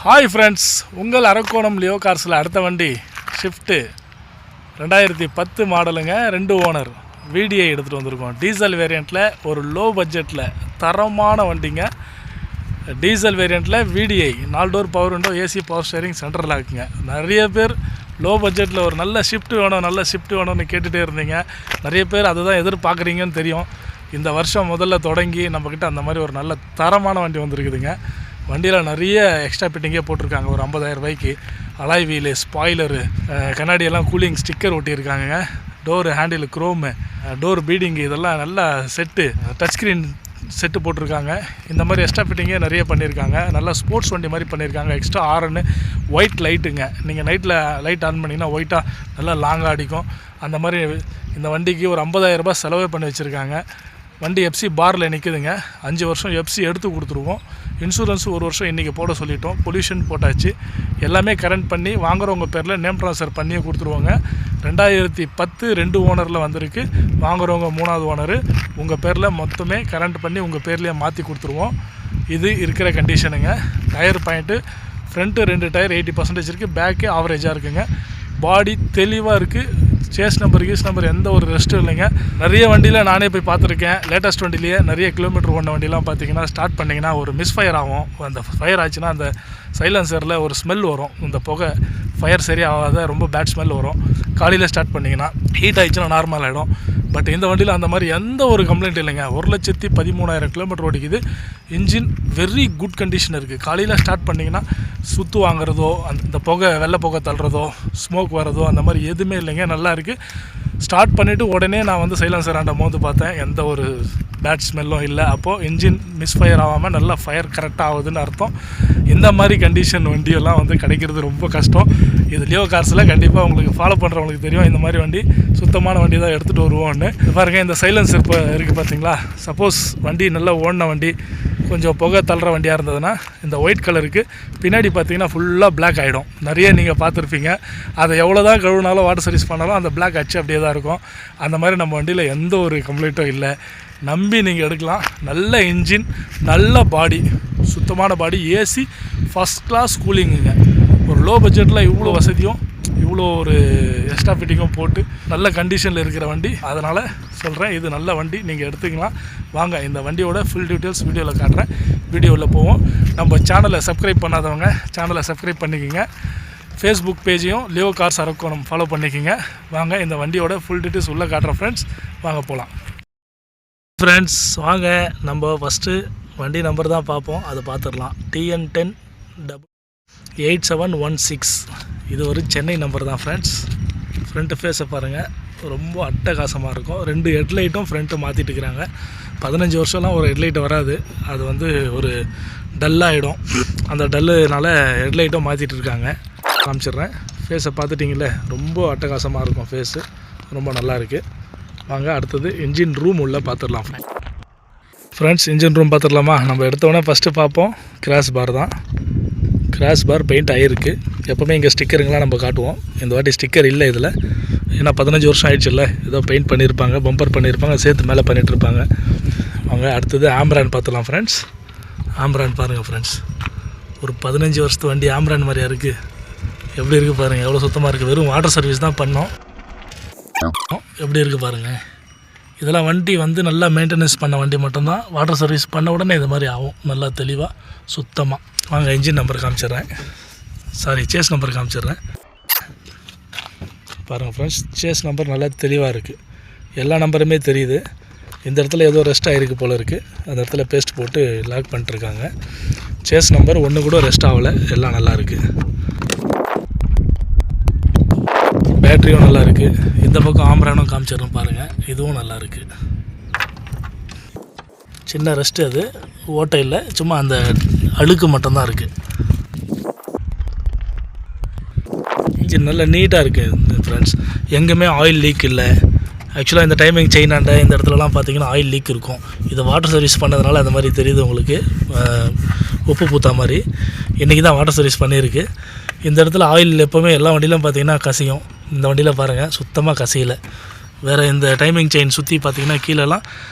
Hi friends, உங்கள் Arakkonam Leo கார்ஸில் அடுத்த வண்டி ஷிஃப்ட்டு 2010 மாடலுங்க. 2 ஓனர் VDI எடுத்துகிட்டு வந்திருக்கோம். டீசல் வேரியண்ட்டில் ஒரு லோ பட்ஜெட்டில் தரமான வண்டிங்க. டீசல் வேரியண்ட்டில் VDI 4 door power window, AC power steering, central லாக்குங்க. நிறைய பேர் லோ பட்ஜெட்டில் ஒரு நல்ல ஷிஃப்ட் வேணும்னு கேட்டுகிட்டே இருந்தீங்க. நிறைய பேர் அதை தான் எதிர்பார்க்குறீங்கன்னு தெரியும். இந்த வருஷம் முதல்ல தொடங்கி நம்மக்கிட்ட அந்த மாதிரி ஒரு நல்ல தரமான வண்டி வந்திருக்குதுங்க. வண்டியில் நிறைய எக்ஸ்ட்ரா ஃபிட்டிங்கே போட்டிருக்காங்க. ஒரு 50,000 ரூபாய்க்கு அலாய் வீலு, ஸ்பாய்லரு, கண்ணாடியெல்லாம் கூலிங் ஸ்டிக்கர் ஒட்டியிருக்காங்க. Door handle chrome, door beading, இதெல்லாம் நல்லா செட்டு, டச் ஸ்க்ரீன் செட்டு போட்டிருக்காங்க. இந்த மாதிரி எக்ஸ்ட்ரா ஃபிட்டிங்கே நிறைய பண்ணியிருக்காங்க. நல்லா ஸ்போர்ட்ஸ் வண்டி மாதிரி பண்ணியிருக்காங்க. எக்ஸ்ட்ரா ஆரன்னு ஒயிட் லைட்டுங்க. நீங்கள் நைட்டில் லைட் ஆன் பண்ணிங்கன்னா ஒயிட்டாக நல்லா லாங்காக அடிக்கும். அந்த மாதிரி இந்த வண்டிக்கு ஒரு 50,000 ரூபாய் செலவே பண்ணி வச்சுருக்காங்க. வண்டி எஃப்சி பாரில் நிற்குதுங்க. 5 வருஷம் எஃப்சி எடுத்து கொடுத்துருவோம். இன்சூரன்ஸ் 1 வருஷம் இன்றைக்கி போட சொல்லிட்டோம். பொல்யூஷன் போட்டாச்சு. எல்லாமே கரண்ட் பண்ணி வாங்குறவங்க பேரில் நேம் ட்ரான்ஸ்ஃபர் பண்ணியே கொடுத்துருவோங்க. 2010 2 ஓனரில் வந்திருக்கு. வாங்குறவங்க 3வது ஓனரு. உங்கள் பேரில் மொத்தமே கரண்ட் பண்ணி உங்கள் பேர்லேயே மாற்றி கொடுத்துருவோம். இது இருக்கிற கண்டிஷனுங்க. டயர் பாயிண்ட்டு ஃப்ரண்ட்டு 2 டயர் 80% இருக்குது. பேக்கு ஆவரேஜாக இருக்குங்க. பாடி தெளிவாக இருக்குது. சேஸ் நம்பர் எந்த ஒரு ரெஸ்ட்டும் இல்லைங்க. நிறைய வண்டியில் நானே போய் பார்த்துருக்கேன். லேட்டஸ்ட் வண்டிலேயே நிறைய கிலோமீட்டர் ஓடின வண்டிலாம் பார்த்தீங்கன்னா ஸ்டார்ட் பண்ணிங்கன்னா ஒரு மிஸ்ஃபயர் ஆகும். அந்த ஃபயர் ஆச்சுன்னா அந்த சைலன்சரில் ஒரு ஸ்மெல் வரும். இந்த புகை ஃபயர் சரியாகாத ரொம்ப பேட் ஸ்மெல் வரும். காலையில் ஸ்டார்ட் பண்ணிங்கன்னா ஹீட் ஆகிடுச்சுன்னா நார்மல் ஆகிடும். பட் இந்த வண்டியில் அந்த மாதிரி எந்த ஒரு கம்ப்ளைண்ட் இல்லைங்க. 1,13,000 கிலோமீட்டர் ஓடிக்குது. இன்ஜின் வெரி குட் கண்டிஷன் இருக்குது. காலையில் ஸ்டார்ட் பண்ணிங்கன்னா சுற்று வாங்குறதோ, அந்த புகை வெள்ளை புகை தள்ளுறதோ, ஸ்மோக் வரதோ அந்த மாதிரி எதுவுமே இல்லைங்க. நல்லா இருக்குது. ஸ்டார்ட் பண்ணிவிட்டு உடனே நான் வந்து சைலன்சர் ஆண்ட மோந்து பார்த்தேன். எந்த ஒரு பேட் ஸ்மெல்லும் இல்லை. அப்போது இன்ஜின் மிஸ்ஃபயர் ஆகாமல் நல்லா ஃபயர் கரெக்டாக ஆகுதுன்னு அர்த்தம். இந்த மாதிரி கண்டிஷன் வண்டியெல்லாம் வந்து கிடைக்கிறது ரொம்ப கஷ்டம். இது லியோ கார்ஸில் கண்டிப்பாக உங்களுக்கு ஃபாலோ பண்ணுறவங்களுக்கு தெரியும். இந்த மாதிரி வண்டி சுத்தமான வண்டி தான் எடுத்துகிட்டு வருவோம்னு. பாருங்கள், இந்த சைலன்சர் இப்போ இருக்குது பார்த்தீங்களா. சப்போஸ் வண்டி நல்லா ஓடின வண்டி, கொஞ்சம் புகை தள்ளுற வண்டியாக இருந்ததுன்னா இந்த ஒயிட் கலருக்கு பின்னாடி பார்த்தீங்கன்னா ஃபுல்லாக பிளாக் ஆகிடும். நிறைய நீங்கள் பார்த்துருப்பீங்க. அதை எவ்வளோ தான் கழுவினாலும் வாட்டர் சர்வீஸ் பண்ணாலும் அந்த பிளாக் அச்சு அப்படியே தான் இருக்கும். அந்த மாதிரி நம்ம வண்டியில் எந்த ஒரு கம்ப்ளைண்ட்டும் இல்லை. நம்பி நீங்கள் எடுக்கலாம். நல்ல இன்ஜின், நல்ல பாடி, சுத்தமான பாடி, ஏசி ஃபஸ்ட் கிளாஸ் கூலிங்குங்க. ஒரு லோ பட்ஜெட்டில் இவ்வளோ வசதியும் இவ்வளோ ஒரு எக்ஸ்ட்ரா ஃபிட்டிங்கும் போட்டு நல்ல கண்டிஷனில் இருக்கிற வண்டி. அதனால் சொல்கிறேன், இது நல்ல வண்டி, நீங்கள் எடுத்துக்கலாம். வாங்க, இந்த வண்டியோட ஃபுல் டீட்டெயில்ஸ் வீடியோவில் காட்டுறேன். வீடியோவில் போவோம். நம்ம சேனலை சப்ஸ்கிரைப் பண்ணாதவங்க சேனலை சப்ஸ்கிரைப் பண்ணிக்கோங்க. ஃபேஸ்புக் பேஜையும் லியோ கார்ஸ் அரக்கோணம் ஃபாலோ பண்ணிக்கோங்க. வாங்க, இந்த வண்டியோட ஃபுல் டீட்டெயில்ஸ் உள்ளே காட்டுறேன் ஃப்ரெண்ட்ஸ். வாங்க போகலாம் ஃப்ரெண்ட்ஸ். வாங்க, நம்ம ஃபஸ்ட்டு வண்டி நம்பர் தான் பார்ப்போம். அதை பார்த்துடலாம். TN10 8716. இது ஒரு சென்னை நம்பர் தான் ஃப்ரெண்ட்ஸ். ஃப்ரண்ட்டு ஃபேஸை பாருங்கள், ரொம்ப அட்டகாசமாக இருக்கும். 2 ஹெட்லைட்டும் ஃப்ரண்ட்டு மாற்றிட்டு இருக்கிறாங்க. 15 வருஷம்லாம் ஒரு ஹெட்லைட் வராது. அது வந்து ஒரு டல்லாகிடும். அந்த டல்லுனால ஹெட்லைட்டும் மாற்றிட்டு இருக்காங்க. காமிச்சிட்றேன். ஃபேஸை பார்த்துட்டிங்களே, ரொம்ப அட்டகாசமாக இருக்கும். ஃபேஸு ரொம்ப நல்லா இருக்குது. வாங்க, அடுத்தது இன்ஜின் ரூம் உள்ளே பார்த்துடலாம் ஃப்ரெண்ட்ஸ். இன்ஜின் ரூம் பார்த்துடலாமா. நம்ம எடுத்தோடனே ஃபஸ்ட்டு பார்ப்போம் கிராஷ் பார் தான். கிராஷ் பார் பெயிண்ட் ஆகிருக்கு. எப்போவுமே இங்கே ஸ்டிக்கருங்களாம் நம்ம காட்டுவோம். இந்த வாட்டி ஸ்டிக்கர் இல்லை இதில். ஏன்னா 15 வருஷம் ஆயிடுச்சுல்ல. ஏதோ பெயிண்ட் பண்ணியிருப்பாங்க, பம்பர் பண்ணியிருப்பாங்க, சேர்த்து மேலே பண்ணிகிட்ருப்பாங்க. அவங்க அடுத்தது ஆம்ரான் பார்த்துலாம் ஃப்ரெண்ட்ஸ். ஆம்ரான் பாருங்கள் ஃப்ரெண்ட்ஸ், ஒரு 15 வருஷத்து வண்டி ஆம்ரான் மாதிரியா இருக்குது. எப்படி இருக்குது பாருங்கள், எவ்வளோ சுத்தமாக இருக்குது. வெறும் வாட்டர் சர்வீஸ் தான் பண்ணோம். எப்படி இருக்குது பாருங்கள். இதெல்லாம் வண்டி வந்து நல்லா மெயின்டெனன்ஸ் பண்ண வண்டி மட்டும்தான். வாட்டர் சர்வீஸ் பண்ண உடனே இது மாதிரி ஆகும், நல்லா தெளிவாக சுத்தமாக. வாங்க, இன்ஜின் நம்பர் காமிச்சிட்றேன். சேஸ் நம்பர் காமிச்சிட்றேன். பாருங்கள் ஃப்ரெண்ட்ஸ், சேஸ் நம்பர் நல்லா தெளிவாக இருக்குது. எல்லா நம்பருமே தெரியுது. இந்த இடத்துல ஏதோ ரெஸ்ட் ஆகிருக்கு போல் இருக்குது. அந்த இடத்துல பேஸ்ட் போட்டு லாக் பண்ணிட்டுருக்காங்க. சேஸ் நம்பர் ஒன்று கூட ரெஸ்ட் ஆகலை. எல்லாம் நல்லா இருக்குது. பேட்டரியும் நல்லா இருக்குது. இந்த பக்கம் ஆம்ரானும் காமிச்சிடறோம் பாருங்கள். இதுவும் நல்லா இருக்குது. சின்ன ரெஸ்ட்டு, அது ஓட்டை இல்லை, சும்மா அந்த அழுக்கு மட்டும்தான் இருக்குது. இன்ஜின் நல்லா நீட்டாக இருக்குது ஃப்ரெண்ட்ஸ். எங்கேயுமே ஆயில் லீக் இல்லை. ஆக்சுவலாக இந்த டைமிங் செயினாண்ட இந்த இடத்துலலாம் பார்த்திங்கன்னா ஆயில் லீக் இருக்கும். இது வாட்டர் சர்வீஸ் பண்ணதுனால அந்த மாதிரி தெரியுது உங்களுக்கு, உப்பு பூத்தா மாதிரி. இன்றைக்கி தான் வாட்டர் சர்வீஸ் பண்ணியிருக்கு. இந்த இடத்துல ஆயில் எப்போவுமே எல்லா வண்டியிலும் பார்த்திங்கன்னா கசியும். இந்த வண்டியில் பாருங்கள், சுத்தமாக கசியலை. வேறு இந்த டைமிங் செயின் சுற்றி பார்த்திங்கன்னா கீழெல்லாம்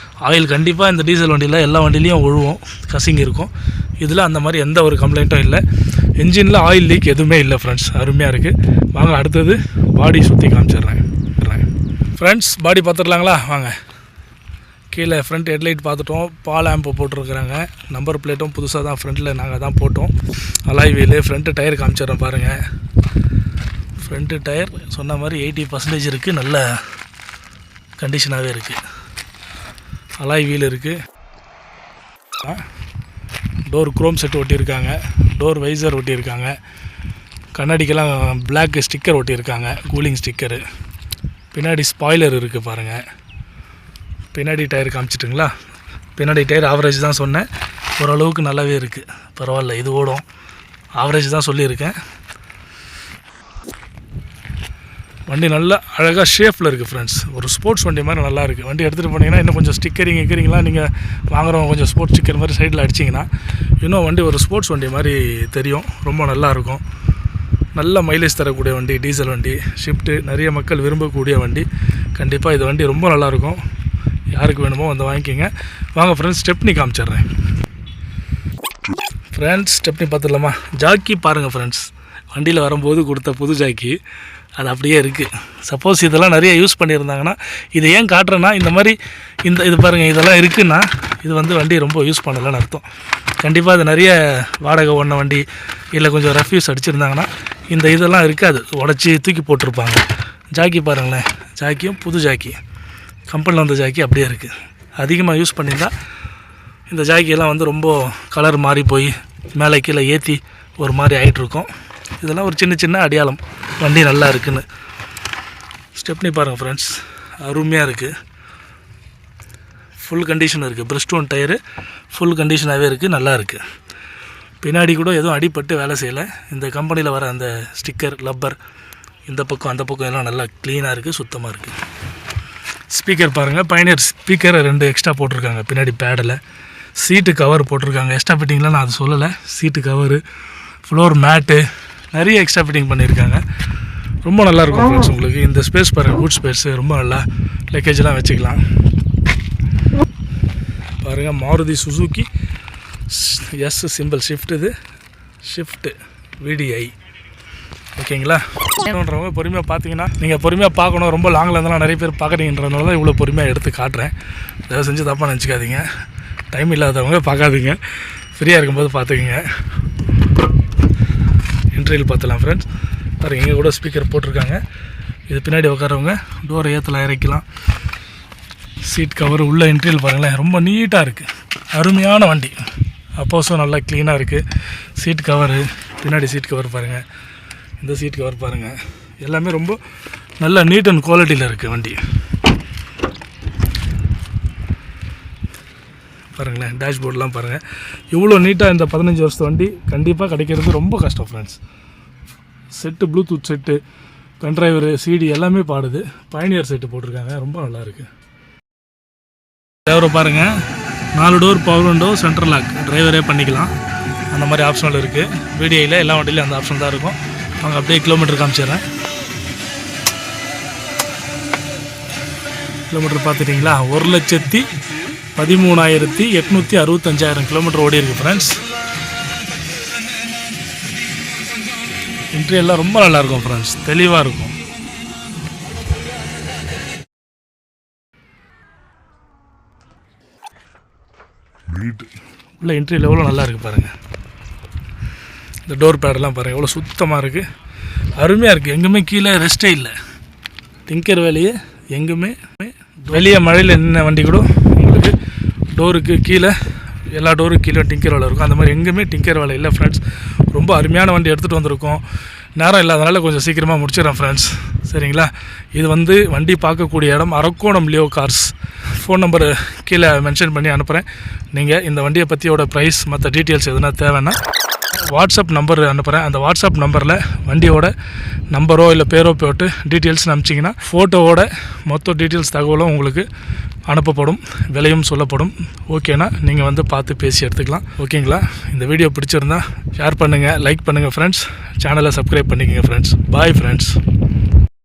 ஆயில் கண்டிப்பாக இந்த டீசல் வண்டியில் எல்லா வண்டிலையும் ஒழுவும், கசிங்க இருக்கும். இதில் அந்த மாதிரி எந்த ஒரு கம்ப்ளைண்ட்டும் இல்லை. என்ஜினில் ஆயில் லீக் எதுவுமே இல்லை ஃப்ரெண்ட்ஸ், அருமையாக இருக்குது. வாங்க அடுத்தது பாடி சுற்றி காமிச்சிடுறேன் ஃப்ரெண்ட்ஸ். பாடி பார்த்துடலாங்களா? வாங்க. கீழே ஃப்ரண்ட் ஹெட்லைட் பார்த்துட்டோம், பால் ஆம்பு போட்டிருக்கிறாங்க. நம்பர் பிளேட்டும் புதுசாக தான் ஃப்ரண்ட்டில் நாங்கள் தான் போட்டோம். Alloy wheel. ஃப்ரண்ட்டு டயர் காமிச்சிடுறோம் பாருங்கள். ஃப்ரண்ட்டு டயர் சொன்ன மாதிரி 80% இருக்குது, நல்ல கண்டிஷனாகவே இருக்குது. அலாய் வீல் இருக்குது. டோர் குரோம் செட் ஒட்டியிருக்காங்க, டோர் வைசர் ஒட்டியிருக்காங்க, கண்ணாடிக்கெல்லாம் பிளாக் ஸ்டிக்கர் ஒட்டியிருக்காங்க, கூலிங் ஸ்டிக்கரு. பின்னாடி ஸ்பாய்லர் இருக்குது பாருங்கள். பின்னாடி டயர் காமிச்சிட்டுங்களா? பின்னாடி டயர் ஆவரேஜ் தான் சொன்னேன், ஓரளவுக்கு நல்லாவே இருக்குது, பரவாயில்ல. இது ஓடும், ஆவரேஜ் தான் சொல்லியிருக்கேன். வண்டி நல்லா அழகாக ஷேப்பில் இருக்குது ஃப்ரெண்ட்ஸ். ஒரு ஸ்போர்ட்ஸ் வண்டி மாதிரி நல்லா இருக்குது. வண்டி எடுத்துகிட்டு போனீங்கன்னா இன்னும் கொஞ்சம் ஸ்டிக்கரிங்லாம் நீங்கள் வாங்குறவங்க கொஞ்சம் ஸ்போர்ட்ஸ் ஸ்டிக்கர் மாதிரி சைடில் அடிச்சிங்கன்னா இன்னும் வண்டி ஒரு ஸ்போர்ட்ஸ் வண்டி மாதிரி தெரியும், ரொம்ப நல்லாயிருக்கும். நல்ல மைலேஜ் தரக்கூடிய வண்டி, டீசல் வண்டி, ஷிஃப்ட்டு, நிறைய மக்கள் விரும்பக்கூடிய வண்டி. கண்டிப்பாக இது வண்டி ரொம்ப நல்லாயிருக்கும். யாருக்கு வேணுமோ வந்து வாங்கிக்கோங்க. வாங்க ஃப்ரெண்ட்ஸ், ஸ்டெப்னி காமிச்சிட்றேன் ஃப்ரெண்ட்ஸ். ஸ்டெப்னி பார்த்துடலாமா? ஜாக்கி பாருங்கள் ஃப்ரெண்ட்ஸ், வண்டியில் வரும்போது கொடுத்த புது ஜாக்கி அது அப்படியே இருக்குது. சப்போஸ் இதெல்லாம் நிறைய யூஸ் பண்ணியிருந்தாங்கன்னா, இதை ஏன் காட்டுறேன்னா, இந்த மாதிரி இது பாருங்கள், இதெல்லாம் இருக்குன்னா இது வந்து வண்டி ரொம்ப யூஸ் பண்ணலைன்னு அர்த்தம். கண்டிப்பாக அது நிறைய வாடகை ஓடின வண்டி இல்லை கொஞ்சம் ரஃப்யூஸ் அடிச்சிருந்தாங்கன்னா இந்த இதெல்லாம் இருக்காது, உடச்சி தூக்கி போட்டிருப்பாங்க. ஜாக்கி பாருங்களேன், ஜாக்கியும் புது ஜாக்கி, கம்பெனியில் வந்த ஜாக்கி அப்படியே இருக்குது. அதிகமாக யூஸ் பண்ணியிருந்தால் இந்த ஜாக்கியெல்லாம் வந்து ரொம்ப கலர் மாறி போய் மேலே கீழே ஏற்றி ஒரு மாதிரி ஆகிட்டுருக்கும். இதெல்லாம் ஒரு சின்ன சின்ன அடையாளம் வண்டி நல்லா இருக்குன்னு. ஸ்டெப்னி பாருங்கள் ஃப்ரெண்ட்ஸ், அருமையாக இருக்குது. ஃபுல் கண்டிஷன் இருக்குது. பிரிஸ்டோன் டயரு ஃபுல் கண்டிஷனாகவே இருக்குது, நல்லா இருக்குது. பின்னாடி கூட எதுவும் அடிபட்டு வேலை செய்யலை. இந்த கம்பெனியில் வர அந்த ஸ்டிக்கர், லப்பர் இந்த பக்கம் அந்த பக்கம் எல்லாம் நல்லா க்ளீனாக இருக்குது, சுத்தமாக இருக்குது. ஸ்பீக்கர் பாருங்கள், பயனியர் ஸ்பீக்கரை 2 எக்ஸ்ட்ரா போட்டிருக்காங்க பின்னாடி பேடில். சீட்டு கவர் போட்டிருக்காங்க, எக்ஸ்ட்ரா ஃபிட்டிங்லாம் நான் அது சொல்லலை. சீட்டு கவரு, ஃப்ளோர் மேட்டு, நிறைய எக்ஸ்ட்ரா ஃபிட்டிங் பண்ணியிருக்காங்க. ரொம்ப நல்லாயிருக்கும் ஃப்ரெண்ட்ஸ். உங்களுக்கு இந்த ஸ்பேஸ் பாருங்கள், பூட் ஸ்பேஸு ரொம்ப நல்லா, லக்கேஜெலாம் வச்சுக்கலாம். பாருங்கள், Maruti Suzuki S simple swift. இது ஷிஃப்ட்டு VDI ஓகேங்களா? வேணுன்றவங்க பொறுமையாக பார்த்தீங்கன்னா, நீங்கள் பொறுமையாக பார்க்கணும். ரொம்ப லாங்கில் இருந்தாலும் நிறைய பேர் பார்க்குறீங்கன்றதுனால தான் இவ்வளோ பொறுமையாக எடுத்து காட்டுறேன். தயவு செஞ்சு தப்பாக நினச்சிக்காதீங்க. டைம் இல்லாதவங்க பார்க்காதீங்க, ஃப்ரீயாக இருக்கும்போது பார்த்துக்குங்க. இன்டர்வியூ பார்த்துலாம் ஃப்ரெண்ட்ஸ். பாருங்கள், இங்கே கூட ஸ்பீக்கர் போட்டிருக்காங்க. இது பின்னாடி உட்காரவங்க டோரை ஏற்றலாம், இறக்கலாம். சீட் கவர் உள்ள இன்டர்வியூ பாருங்களேன், ரொம்ப நீட்டாக இருக்குது, அருமையான வண்டி. அப்போஸும் நல்லா க்ளீனாக இருக்குது. சீட் கவரு, பின்னாடி சீட் கவர் பாருங்கள், இந்த சீட் கவர் பாருங்கள், எல்லாமே ரொம்ப நல்ல நீட் அண்ட் குவாலிட்டியில் இருக்குது வண்டி. பாருங்களேன், டேஷ்போர்ட்லாம் பாருங்கள், இவ்வளோ நீட்டாக இந்த 15 வருஷத்து வண்டி கண்டிப்பாக கிடைக்கிறது ரொம்ப கஷ்டம் friends. Set, Bluetooth set, pen drive, CD எல்லாமே பாடுது. பயனியர் செட்டு போட்டிருக்காங்க, ரொம்ப நல்லாயிருக்கு. டிரைவரை பாருங்கள், 4 door power window, central lock, டிரைவரே பண்ணிக்கலாம், அந்த மாதிரி ஆப்ஷனல் இருக்குது. VDIயில் எல்லா வண்டியிலையும் அந்த ஆப்ஷன் தான் இருக்கும். அவங்க அப்படியே கிலோமீட்டர் காமிச்சிடுறேன். கிலோமீட்டர் பார்த்துட்டிங்களா? 1,13,865 கிலோமீட்டர் ஓடி இருக்குது ஃப்ரெண்ட்ஸ். இன்டீரியர்லாம் ரொம்ப நல்லாயிருக்கும் ஃப்ரெண்ட்ஸ், தெளிவாக இருக்கும். உள்ள இன்டீரியர் எவ்வளோ நல்லா இருக்குது பாருங்கள். இந்த டோர் பேடெல்லாம் பாருங்கள், எவ்வளோ சுத்தமாக இருக்குது, அருமையாக இருக்குது. எங்கேயுமே கீழே ரெஸ்ட்டே இல்லை. டிங்கர் வேலையே எங்கேயுமே. வெளியே மழையில் நின்ன வண்டி கூட உங்களுக்கு டோருக்கு கீழே, எல்லா டோருக்கு கீழே டிங்கர் வேலை இருக்கும். அந்த மாதிரி எங்கேயுமே டிங்கர் வேலை இல்லை ஃப்ரெண்ட்ஸ். ரொம்ப அருமையான வண்டி எடுத்துகிட்டு வந்திருக்கோம். நேரம் இல்லாதனால கொஞ்சம் சீக்கிரமாக முடிச்சிடறேன் ஃப்ரெண்ட்ஸ், சரிங்களா? இது வந்து வண்டி பார்க்கக்கூடிய இடம் Arakkonam Leo cars. Phone number கீழே மென்ஷன் பண்ணி அனுப்புகிறேன். நீங்கள் இந்த வண்டியை பற்றியோட ப்ரைஸ் மற்ற டீட்டெயில்ஸ் எதுனா தேவைன்னா வாட்ஸ்அப் நம்பர் அனுப்புகிறேன். அந்த வாட்ஸ்அப் நம்பரில் வண்டியோட நம்பரோ இல்லை பேரோ போட்டு டீட்டெயில்ஸ் அனுப்பிச்சிங்கன்னா ஃபோட்டோவோட மொத்த டீட்டெயில்ஸ் தகவலும் உங்களுக்கு அனுப்பப்படும், விலையும் சொல்லப்படும். ஓகேனா நீங்கள் வந்து பார்த்து பேசி எடுத்துக்கலாம். ஓகேங்களா? இந்த வீடியோ பிடிச்சிருந்தா ஷேர் பண்ணுங்கள், லைக் பண்ணுங்கள் ஃப்ரெண்ட்ஸ். சேனலை சப்ஸ்கிரைப் பண்ணிக்கோங்க ஃப்ரெண்ட்ஸ். Bye friends.